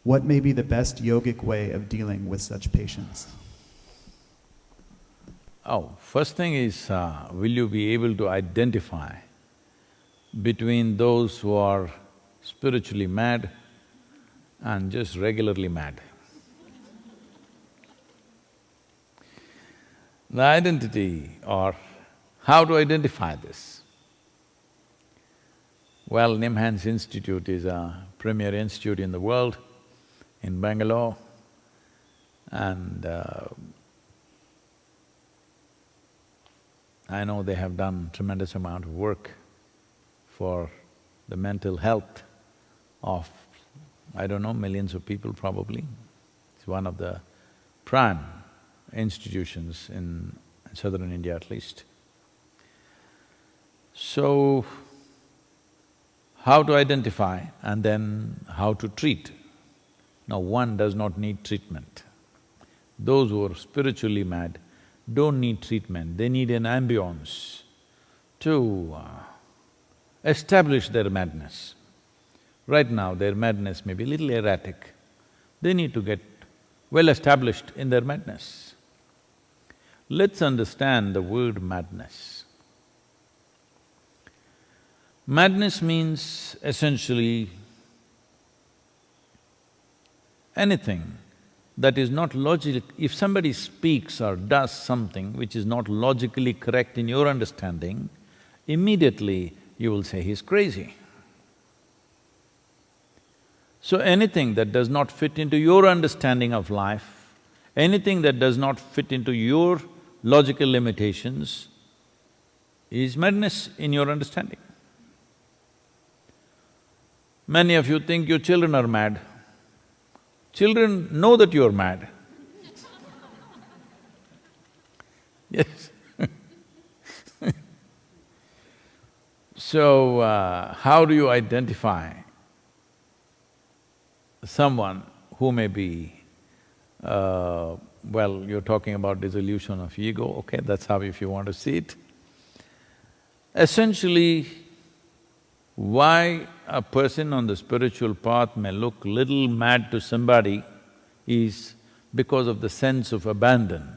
[SPEAKER 2] What may be the best yogic way of dealing with such patients?
[SPEAKER 1] First thing is, will you be able to identify between those who are spiritually mad and just regularly mad? The identity or how to identify this? Well, Nimhans Institute is a premier institute in the world, in Bangalore, and I know they have done tremendous amount of work for the mental health of, I don't know, millions of people probably. It's one of the prime institutions in southern India at least. So, how to identify and then how to treat? Now, one does not need treatment. Those who are spiritually mad don't need treatment, they need an ambience to establish their madness. Right now, their madness may be a little erratic. They need to get well established in their madness. Let's understand the word madness. Madness means essentially anything that is not logical. If somebody speaks or does something which is not logically correct in your understanding, immediately you will say he's crazy. So anything that does not fit into your understanding of life, anything that does not fit into your logical limitations is madness in your understanding. Many of you think your children are mad. Children know that you're mad. Yes. So, how do you identify someone who may be, well, you're talking about dissolution of ego, okay, that's how if you want to see it. Essentially, why a person on the spiritual path may look little mad to somebody is because of the sense of abandon,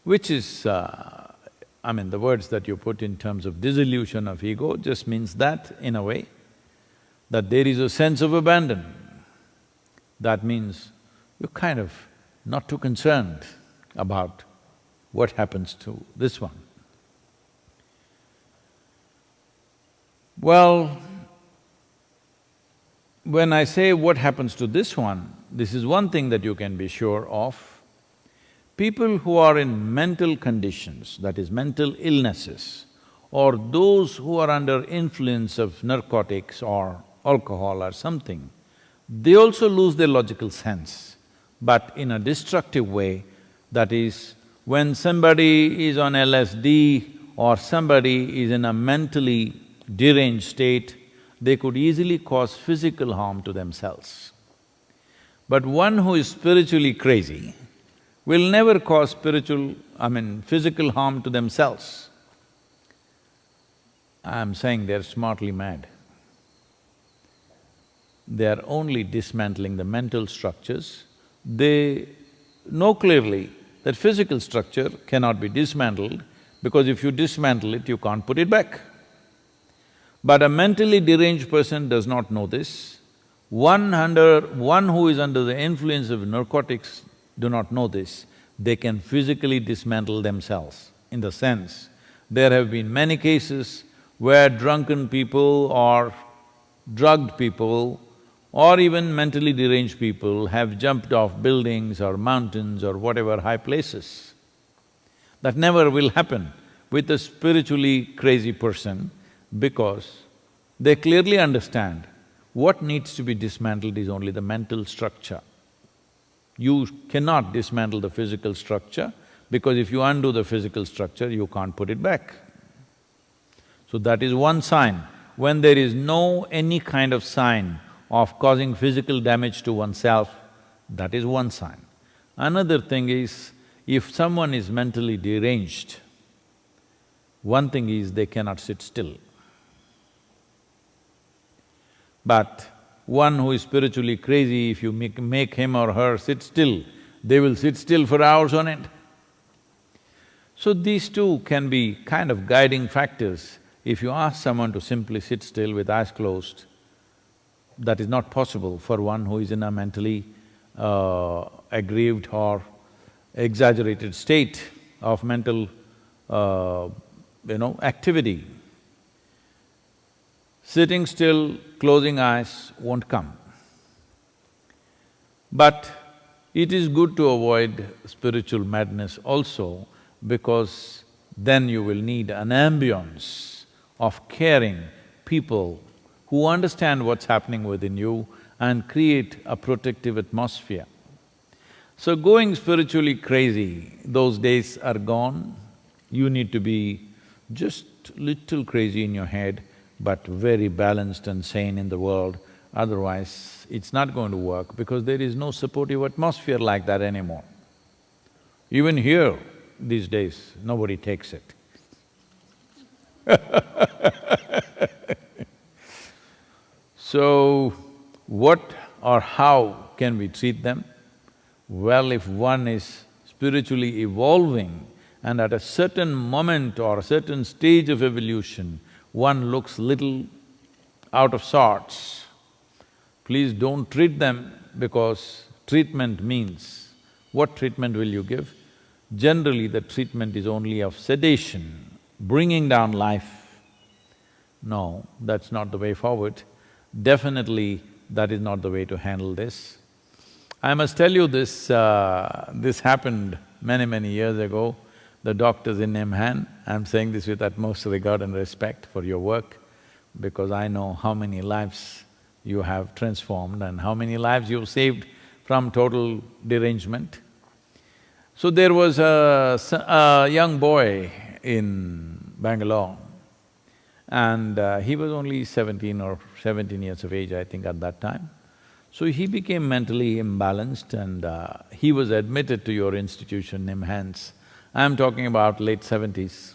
[SPEAKER 1] which is, the words that you put in terms of dissolution of ego just means that, in a way, that there is a sense of abandon. That means you're kind of not too concerned about what happens to this one. Well, when I say what happens to this one, this is one thing that you can be sure of. People who are in mental conditions, that is mental illnesses, or those who are under influence of narcotics or alcohol or something, they also lose their logical sense, but in a destructive way. That is, when somebody is on LSD or somebody is in a mentally deranged state, they could easily cause physical harm to themselves. But one who is spiritually crazy will never cause physical harm to themselves. I'm saying they're smartly mad. they are only dismantling the mental structures. They know clearly that physical structure cannot be dismantled because if you dismantle it, you can't put it back. But a mentally deranged person does not know this. One who is under the influence of narcotics do not know this. They can physically dismantle themselves. In the sense, there have been many cases where drunken people or drugged people or even mentally deranged people have jumped off buildings or mountains or whatever high places. That never will happen with a spiritually crazy person because they clearly understand what needs to be dismantled is only the mental structure. You cannot dismantle the physical structure because if you undo the physical structure, you can't put it back. So that is one sign. When there is no any kind of sign of causing physical damage to oneself, that is one sign. Another thing is, if someone is mentally deranged, one thing is they cannot sit still. But one who is spiritually crazy, if you make him or her sit still, they will sit still for hours on end. So these two can be kind of guiding factors. If you ask someone to simply sit still with eyes closed, that is not possible for one who is in a mentally aggrieved or exaggerated state of mental, activity. Sitting still, closing eyes won't come. But it is good to avoid spiritual madness also because then you will need an ambience of caring people who understand what's happening within you and create a protective atmosphere. So going spiritually crazy, those days are gone. You need to be just little crazy in your head, but very balanced and sane in the world, otherwise it's not going to work because there is no supportive atmosphere like that anymore. Even here, these days, nobody takes it. So, what or how can we treat them? Well, if one is spiritually evolving and at a certain moment or a certain stage of evolution, one looks little out of sorts, please don't treat them because treatment means, what treatment will you give? Generally, the treatment is only of sedation, bringing down life. No, that's not the way forward. Definitely, that is not the way to handle this. I must tell you this, this happened many years ago. The doctors in Meghana, I'm saying this with utmost regard and respect for your work, because I know how many lives you have transformed and how many lives you've saved from total derangement. So there was a young boy in Bangalore, and he was only 17 or 17 years of age, I think, at that time. So he became mentally imbalanced and he was admitted to your institution, Meghana. I'm talking about late 70s.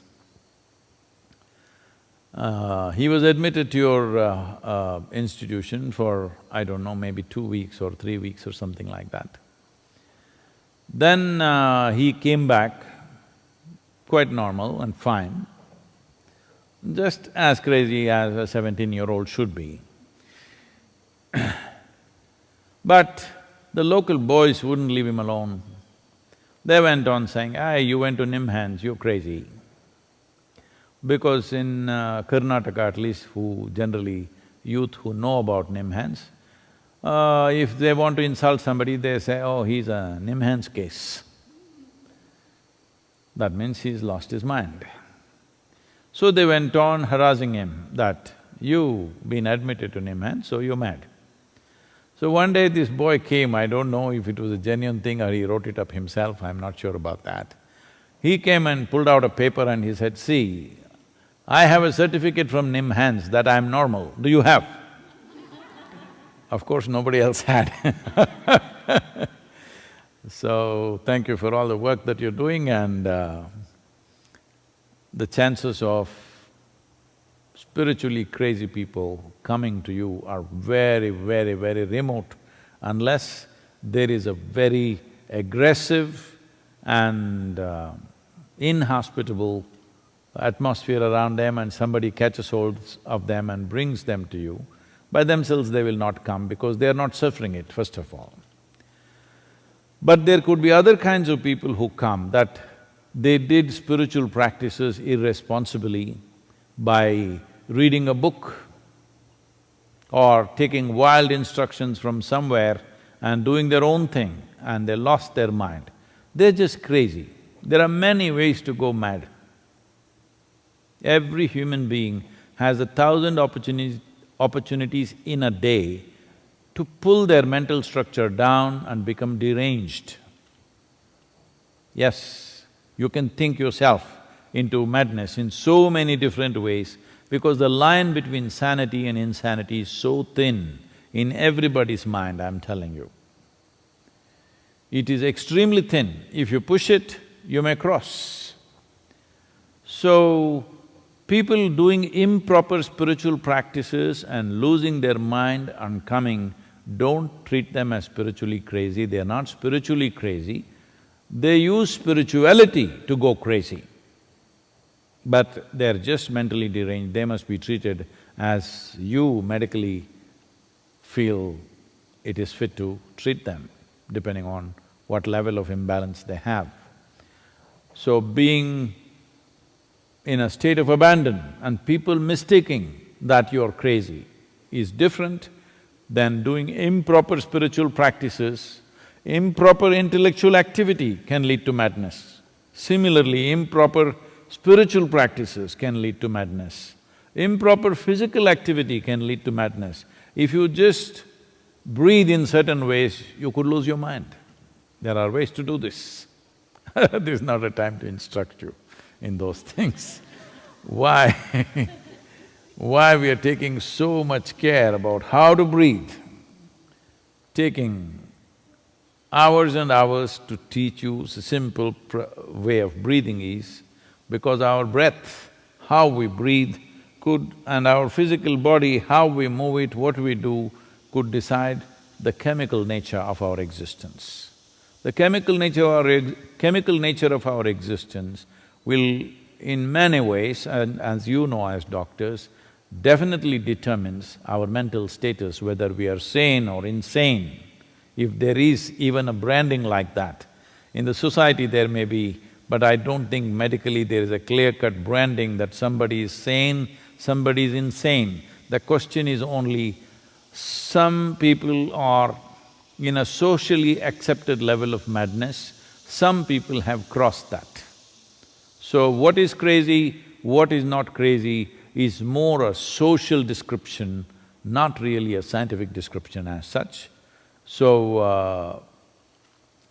[SPEAKER 1] He was admitted to your institution for, I don't know, maybe 2 weeks or 3 weeks or something like that. Then he came back quite normal and fine, just as crazy as a 17-year-old should be. But the local boys wouldn't leave him alone. They went on saying, "Hey, you went to Meghana, you're crazy." Because in Karnataka at least, who generally youth who know about Meghana, if they want to insult somebody, they say, "Oh, he's a Meghana case." That means he's lost his mind. So they went on harassing him that, "You've been admitted to Meghana, so you're mad." So one day this boy came, I don't know if it was a genuine thing or he wrote it up himself, I'm not sure about that. He came and pulled out a paper and he said, "See, I have a certificate from Meghana that I'm normal, do you have?" Of course, nobody else had. So, thank you for all the work that you're doing, and the chances of spiritually crazy people coming to you are very, very, very remote unless there is a very aggressive and inhospitable atmosphere around them and somebody catches hold of them and brings them to you. By themselves they will not come because they are not suffering it, first of all. But there could be other kinds of people who come that they did spiritual practices irresponsibly by reading a book or taking wild instructions from somewhere and doing their own thing, and they lost their mind. They're just crazy. There are many ways to go mad. Every human being has 1,000 opportunities in a day to pull their mental structure down and become deranged. Yes, you can think yourself into madness in so many different ways because the line between sanity and insanity is so thin in everybody's mind, I'm telling you. It is extremely thin. If you push it, you may cross. So, people doing improper spiritual practices and losing their mind and coming, don't treat them as spiritually crazy, they're not spiritually crazy. They use spirituality to go crazy. But they're just mentally deranged, they must be treated as you medically feel it is fit to treat them, depending on what level of imbalance they have. So being in a state of abandon and people mistaking that you're crazy is different than doing improper spiritual practices. Improper intellectual activity can lead to madness. Similarly, improper spiritual practices can lead to madness. Improper physical activity can lead to madness. If you just breathe in certain ways, you could lose your mind. There are ways to do this. This is not a time to instruct you in those things. Why? Why we are taking so much care about how to breathe, taking hours and hours to teach you a simple way of breathing is because our breath, how we breathe and our physical body, how we move it, what we do, could decide the chemical nature of our existence. The chemical nature of our existence will, in many ways, and as you know as doctors, definitely determines our mental status, whether we are sane or insane. If there is even a branding like that, in the society there may be, but I don't think medically there is a clear-cut branding that somebody is sane, somebody is insane. The question is only, some people are in a socially accepted level of madness, some people have crossed that. So what is crazy, what is not crazy is more a social description, not really a scientific description as such. So,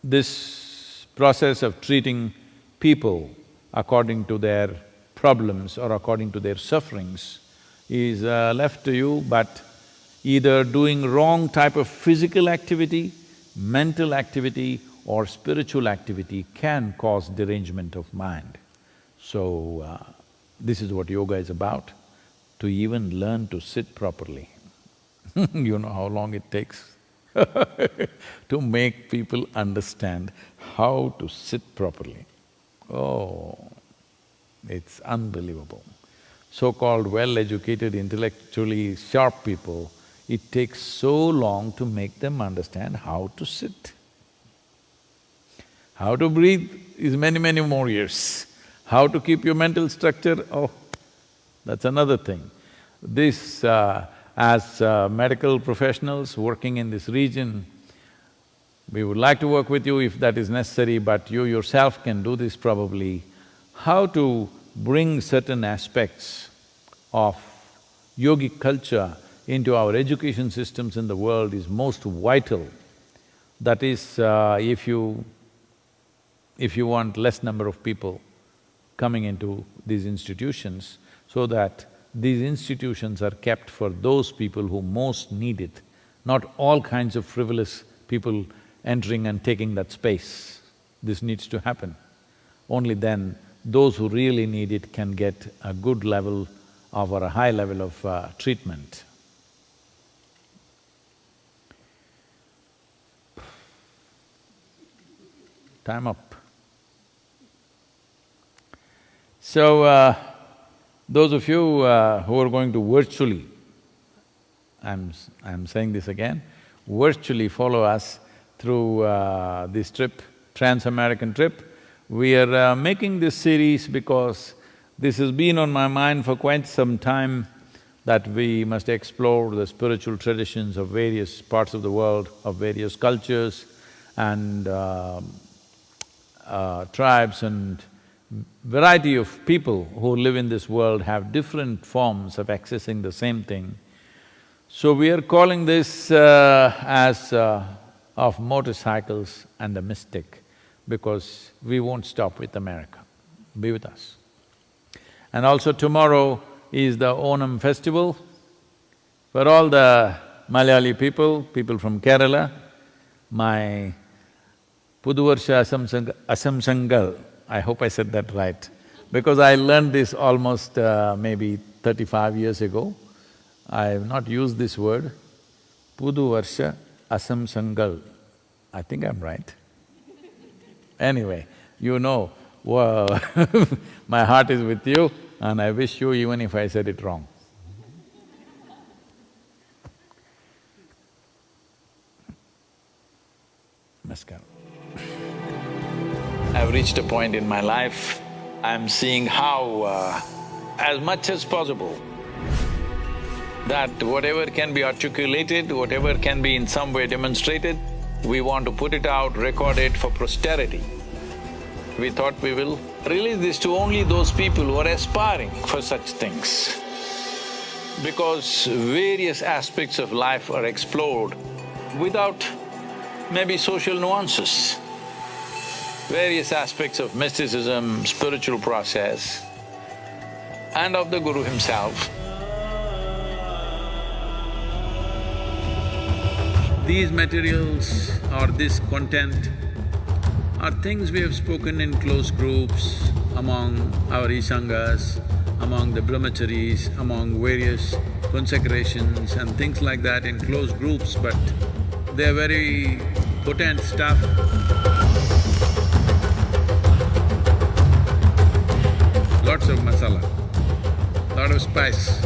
[SPEAKER 1] this process of treating people according to their problems or according to their sufferings is left to you, but either doing wrong type of physical activity, mental activity or spiritual activity can cause derangement of mind. So, this is what yoga is about, to even learn to sit properly. You know how long it takes to make people understand how to sit properly. Oh, it's unbelievable. So-called well-educated, intellectually sharp people, it takes so long to make them understand how to sit. How to breathe is many, many more years. How to keep your mental structure, oh, that's another thing. This, as medical professionals working in this region, we would like to work with you if that is necessary, but you yourself can do this probably. How to bring certain aspects of yogic culture into our education systems in the world is most vital. That is, if you want less number of people coming into these institutions, so that these institutions are kept for those people who most need it, not all kinds of frivolous people entering and taking that space. This needs to happen. Only then those who really need it can get a good level offer a high level of treatment. Time up. So, those of you who are going to virtually, I'm saying this again, virtually follow us through this trip, Trans-American trip. We are making this series because this has been on my mind for quite some time, that we must explore the spiritual traditions of various parts of the world, of various cultures and tribes and variety of people who live in this world have different forms of accessing the same thing. So we are calling this as of motorcycles and the mystic, because we won't stop with America. Be with us. And also tomorrow is the Onam festival. For all the Malayali people from Kerala, my Puduvarsha Asamsangal, I hope I said that right, because I learned this almost maybe 35 years ago. I have not used this word, Puduvarsha Asamsangal. I think I'm right. Anyway, you know, my heart is with you and I wish you even if I said it wrong. Namaskar. I've reached a point in my life, I'm seeing how, as much as possible, that whatever can be articulated, whatever can be in some way demonstrated, we want to put it out, record it for posterity. We thought we will release this to only those people who are aspiring for such things. Because various aspects of life are explored without maybe social nuances. Various aspects of mysticism, spiritual process, and of the Guru himself. These materials or this content are things we have spoken in close groups, among our Isangas, among the brahmacharis, among various consecrations and things like that in close groups, but they're very potent stuff. Lots of masala, lot of spice.